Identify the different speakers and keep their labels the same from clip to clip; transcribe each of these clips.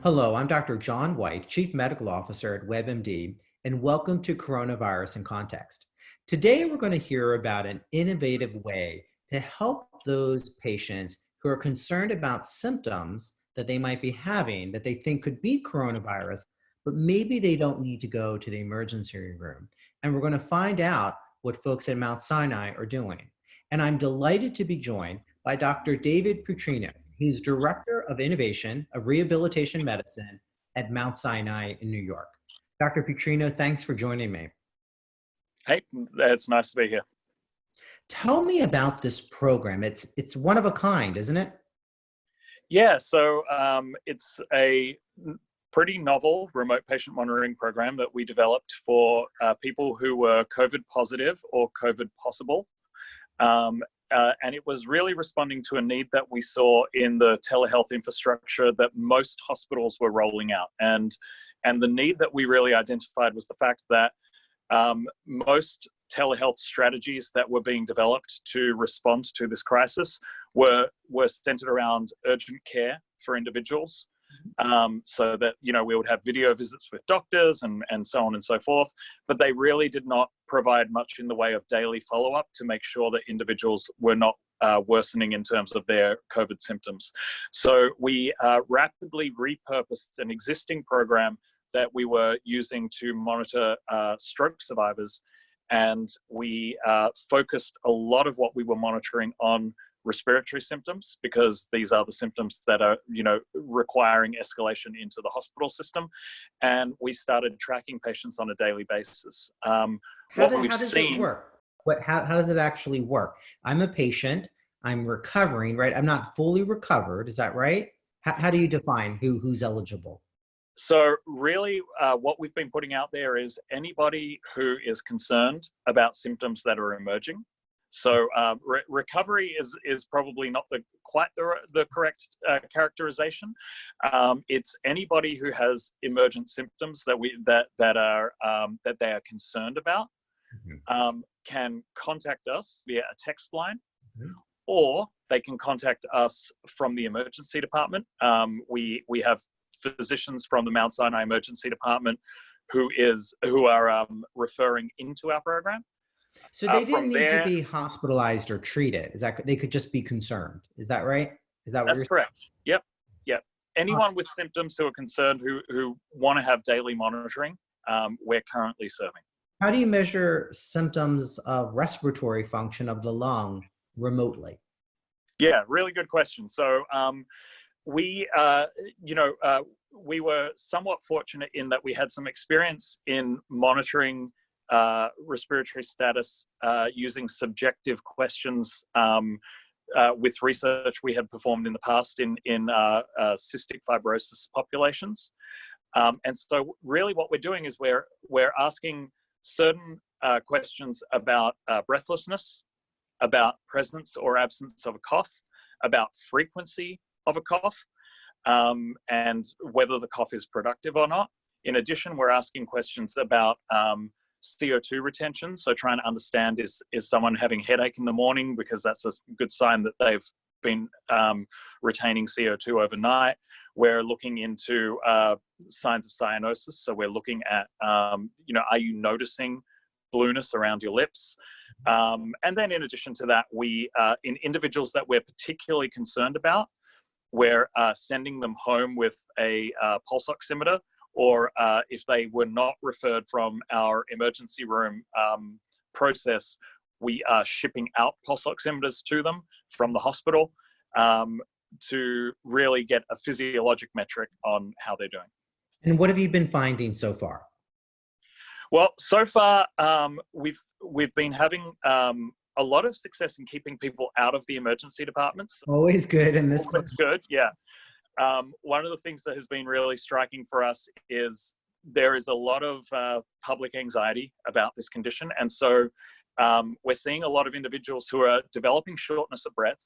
Speaker 1: Hello, I'm Dr. John Whyte, Chief Medical Officer at WebMD, and welcome to Coronavirus in Context. Today, we're going to hear about an innovative way to help those patients who are concerned about symptoms that they might be having that they think could be coronavirus, but maybe they don't need to go to the emergency room. And we're going to find out what folks at Mount Sinai are doing. And I'm delighted to be joined by Dr. David Putrino. He's Director of Innovation of Rehabilitation Medicine at Mount Sinai in New York. Dr. Putrino, thanks for joining me.
Speaker 2: Hey, it's nice to be here.
Speaker 1: Tell me about this program. It's one of a kind, isn't it?
Speaker 2: Yeah, so it's a pretty novel remote patient monitoring program that we developed for people who were COVID positive or COVID possible. And it was really responding to a need that we saw in the telehealth infrastructure that most hospitals were rolling out. And the need that we really identified was the fact that most telehealth strategies that were being developed to respond to this crisis were centered around urgent care for individuals. So that, we would have video visits with doctors and so on and so forth, but they really did not provide much in the way of daily follow-up to make sure that individuals were not worsening in terms of their COVID symptoms. So we rapidly repurposed an existing program that we were using to monitor stroke survivors, and we focused a lot of what we were monitoring on respiratory symptoms, because these are the symptoms that are, requiring escalation into the hospital system. And we started tracking patients on a daily basis.
Speaker 1: How does it work? How does it actually work? I'm a patient, I'm recovering, right? I'm not fully recovered, is that right? How do you define who's eligible?
Speaker 2: So really, what we've been putting out there is anybody who is concerned about symptoms that are emerging. So recovery is probably not quite the correct characterization. It's anybody who has emergent symptoms that they are concerned about, can contact us via a text line, or they can contact us from the emergency department. We have physicians from the Mount Sinai Emergency Department who are referring into our program.
Speaker 1: So they didn't need to be hospitalized or treated. Is that they could just be concerned? Is that right? Is that what
Speaker 2: That's correct? Yep. Anyone with symptoms who are concerned, who want to have daily monitoring, we're currently serving.
Speaker 1: How do you measure symptoms of respiratory function of the lung remotely?
Speaker 2: Yeah, really good question. So we were somewhat fortunate in that we had some experience in monitoring respiratory status using subjective questions with research we had performed in the past in cystic fibrosis populations. And so really what we're doing is we're asking certain questions about breathlessness, about presence or absence of a cough, about frequency of a cough, and whether the cough is productive or not. In addition, we're asking questions about CO2 retention, so trying to understand is someone having headache in the morning, because that's a good sign that they've been retaining CO2 overnight. We're looking into signs of cyanosis, so we're looking at are you noticing blueness around your lips? And then in addition to that, we in individuals that we're particularly concerned about, we're sending them home with a pulse oximeter, or if they were not referred from our emergency room process, we are shipping out pulse oximeters to them from the hospital to really get a physiologic metric on how they're doing.
Speaker 1: And what have you been finding so far?
Speaker 2: Well, so far we've been having a lot of success in keeping people out of the emergency departments.
Speaker 1: Always good in this.
Speaker 2: Always good, yeah. One of the things that has been really striking for us is there is a lot of public anxiety about this condition. And so we're seeing a lot of individuals who are developing shortness of breath,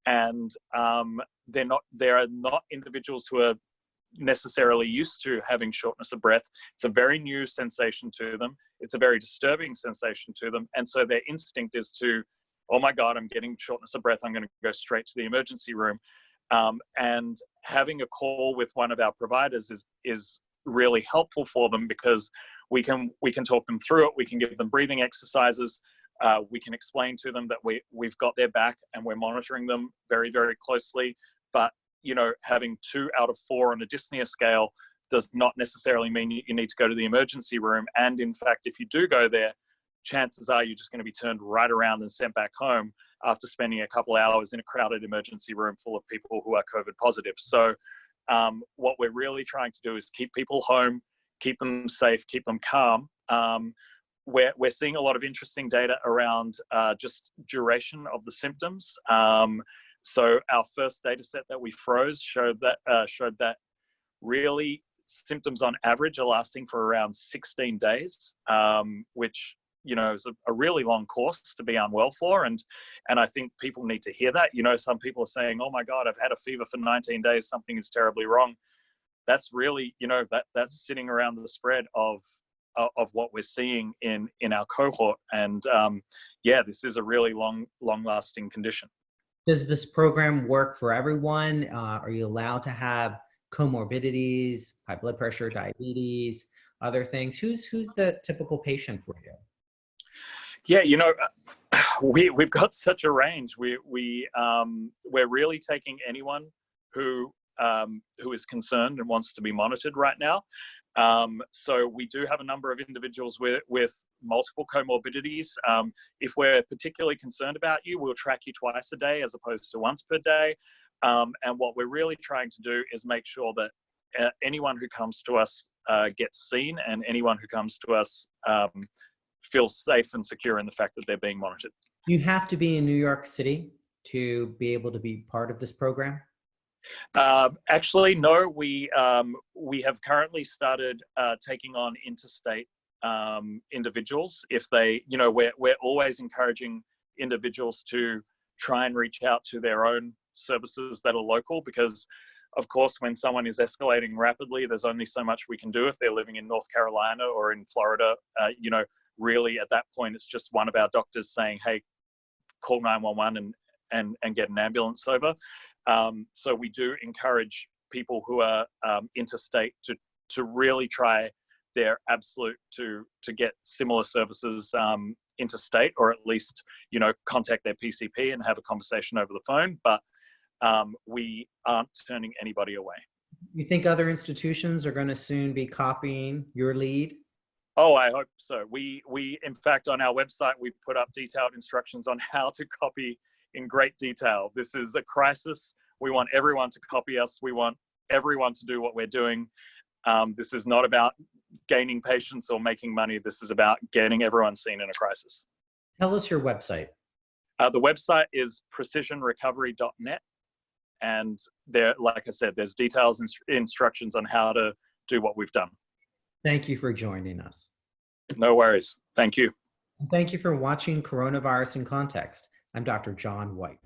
Speaker 2: and there are not individuals who are necessarily used to having shortness of breath. It's a very new sensation to them. It's a very disturbing sensation to them. And so their instinct is to, oh my God, I'm getting shortness of breath. I'm going to go straight to the emergency room. And having a call with one of our providers is really helpful for them, because we can talk them through it. We can give them breathing exercises. We can explain to them that we've got their back and we're monitoring them very, very closely. But, having 2 out of 4 on a dyspnea scale does not necessarily mean you need to go to the emergency room. And in fact, if you do go there, chances are you're just going to be turned right around and sent back home after spending a couple hours in a crowded emergency room full of people who are COVID positive. So what we're really trying to do is keep people home, keep them safe, keep them calm. We're seeing a lot of interesting data around just duration of the symptoms. So our first data set that we froze showed that really symptoms on average are lasting for around 16 days, which is a really long course to be unwell for. And I think people need to hear that. Some people are saying, oh my God, I've had a fever for 19 days, something is terribly wrong. That's really, that's sitting around the spread of what we're seeing in our cohort. And this is a really long lasting condition.
Speaker 1: Does this program work for everyone? Are you allowed to have comorbidities, high blood pressure, diabetes, other things? Who's the typical patient for you?
Speaker 2: Yeah, we've got such a range. We're really taking anyone who is concerned and wants to be monitored right now. So we do have a number of individuals with multiple comorbidities. If we're particularly concerned about you, we'll track you twice a day as opposed to once per day. And what we're really trying to do is make sure that anyone who comes to us gets seen, and anyone who comes to us feels safe and secure in the fact that they're being monitored.
Speaker 1: You have to be in New York City to be able to be part of this program?
Speaker 2: Actually, no. We have currently started taking on interstate individuals. If they, we're always encouraging individuals to try and reach out to their own services that are local, because of course, when someone is escalating rapidly, there's only so much we can do. If they're living in North Carolina or in Florida, really at that point, it's just one of our doctors saying, hey, call 911 and get an ambulance over. So we do encourage people who are interstate to really try their absolute to get similar services interstate, or at least, contact their PCP and have a conversation over the phone. But we aren't turning anybody away.
Speaker 1: You think other institutions are going to soon be copying your lead?
Speaker 2: Oh, I hope so. We in fact, on our website, we put up detailed instructions on how to copy in great detail. This is a crisis. We want everyone to copy us. We want everyone to do what we're doing. This is not about gaining patients or making money. This is about getting everyone seen in a crisis.
Speaker 1: Tell us your website.
Speaker 2: The website is precisionrecovery.net. And there, like I said, there's details and instructions on how to do what we've done.
Speaker 1: Thank you for joining us.
Speaker 2: No worries. Thank you.
Speaker 1: And thank you for watching Coronavirus in Context. I'm Dr. John Whyte.